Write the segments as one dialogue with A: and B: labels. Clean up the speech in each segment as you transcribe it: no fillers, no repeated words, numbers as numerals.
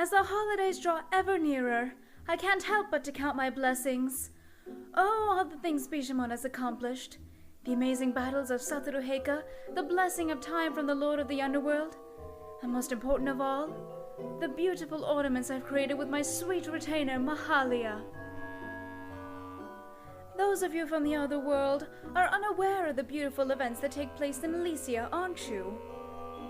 A: As the holidays draw ever nearer, I can't help but to count my blessings. Oh, all the things Bishamon has accomplished. The amazing battles of Satoru Heika, the blessing of time from the Lord of the Underworld, and most important of all, the beautiful ornaments I've created with my sweet retainer, Mahalia. Those of you from the other world are unaware of the beautiful events that take place in Elysia, aren't you?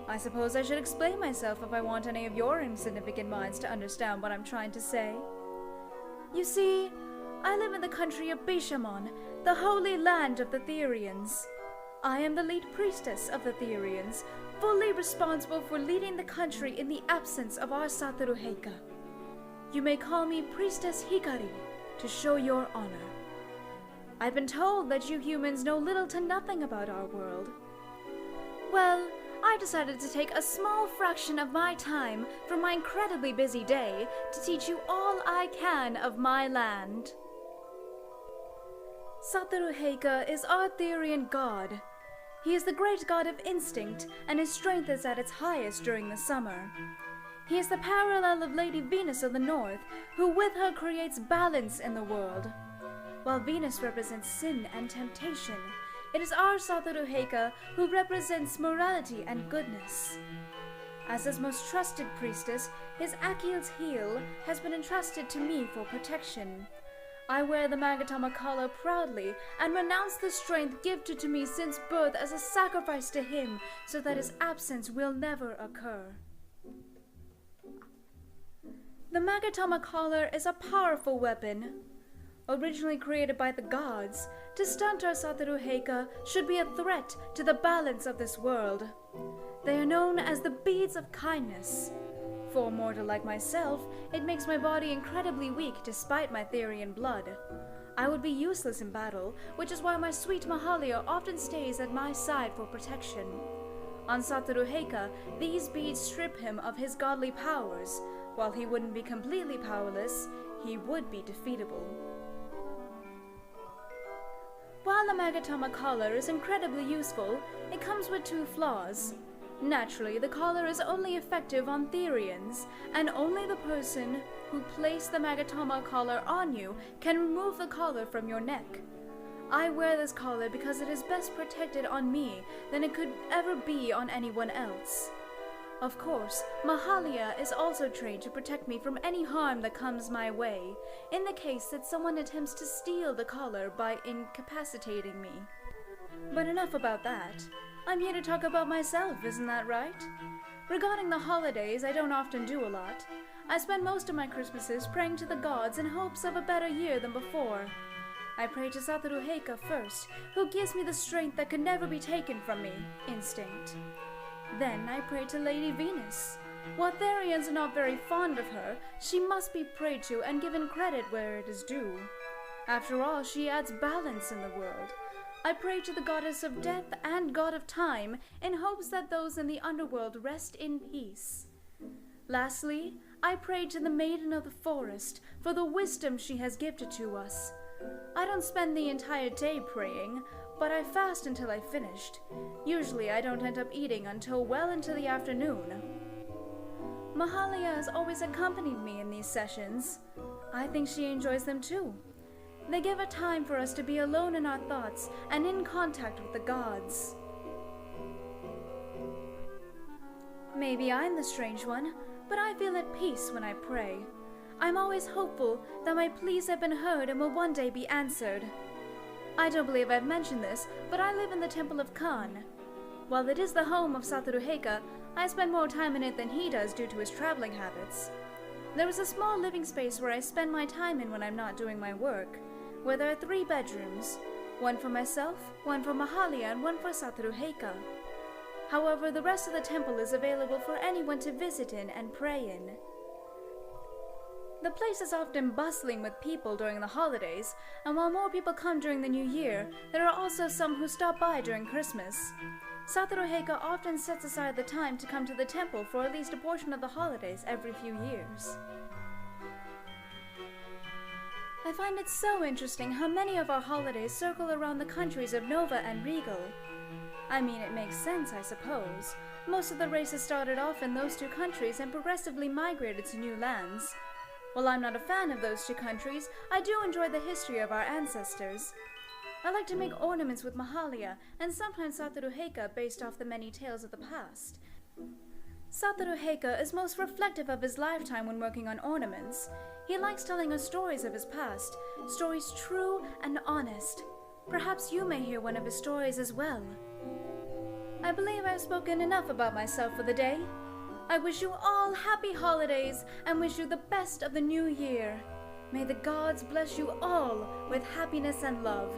A: I suppose I should explain myself if I want any of your insignificant minds to understand what I'm trying to say. You see, I live in the country of Bishamon, the holy land of the Therians. I am the lead priestess of the Therians, fully responsible for leading the country in the absence of our Satoru Heika. You may call me Priestess Hikari, to show your honor. I've been told that you humans know little to nothing about our world. Well, I decided to take a small fraction of my time from my incredibly busy day to teach you all I can of my land. Satoru Heika is our Therian god. He is the great god of instinct, and his strength is at its highest during the summer. He is the parallel of Lady Venus of the North, who with her creates balance in the world. While Venus represents sin and temptation, it is our Satoru Heika who represents morality and goodness. As his most trusted priestess, his Achilles heel has been entrusted to me for protection. I wear the Magatama collar proudly and renounce the strength gifted to me since birth as a sacrifice to him so that his absence will never occur. The Magatama collar is a powerful weapon. Originally created by the gods, to stunt our Satoru Heika should be a threat to the balance of this world. They are known as the beads of kindness. For a mortal like myself, it makes my body incredibly weak despite my Therian blood. I would be useless in battle, which is why my sweet Mahalia often stays at my side for protection. On Satoru Heika, these beads strip him of his godly powers. While he wouldn't be completely powerless, he would be defeatable. While the Magatama collar is incredibly useful, it comes with two flaws. Naturally, the collar is only effective on Therians, and only the person who placed the Magatama collar on you can remove the collar from your neck. I wear this collar because it is best protected on me than it could ever be on anyone else. Of course, Mahalia is also trained to protect me from any harm that comes my way, in the case that someone attempts to steal the collar by incapacitating me. But enough about that. I'm here to talk about myself, isn't that right? Regarding the holidays, I don't often do a lot. I spend most of my Christmases praying to the gods in hopes of a better year than before. I pray to Satoru Heika first, who gives me the strength that could never be taken from me, instinct. Then I pray to Lady Venus. While Therians are not very fond of her, she must be prayed to and given credit where it is due. After all, she adds balance in the world. I pray to the goddess of death and god of time in hopes that those in the underworld rest in peace. Lastly, I pray to the maiden of the forest for the wisdom she has gifted to us. I don't spend the entire day praying, but I fast until I've finished. Usually I don't end up eating until well into the afternoon. Mahalia has always accompanied me in these sessions. I think she enjoys them too. They give a time for us to be alone in our thoughts and in contact with the gods. Maybe I'm the strange one, but I feel at peace when I pray. I'm always hopeful that my pleas have been heard and will one day be answered. I don't believe I've mentioned this, but I live in the Temple of Khan. While it is the home of Satoru Heika, I spend more time in it than he does due to his traveling habits. There is a small living space where I spend my time in when I'm not doing my work, where there are 3 bedrooms, one for myself, one for Mahalia, and one for Satoru Heika. However, the rest of the temple is available for anyone to visit in and pray in. The place is often bustling with people during the holidays, and while more people come during the New Year, there are also some who stop by during Christmas. Satoru Heika often sets aside the time to come to the temple for at least a portion of the holidays every few years. I find it so interesting how many of our holidays circle around the countries of Nova and Regal. I mean, it makes sense, I suppose. Most of the races started off in those two countries and progressively migrated to new lands. While I'm not a fan of those two countries, I do enjoy the history of our ancestors. I like to make ornaments with Mahalia and sometimes Satoru Heika based off the many tales of the past. Satoru Heika is most reflective of his lifetime when working on ornaments. He likes telling us stories of his past, stories true and honest. Perhaps you may hear one of his stories as well. I believe I've spoken enough about myself for the day. I wish you all happy holidays and wish you the best of the new year. May the gods bless you all with happiness and love.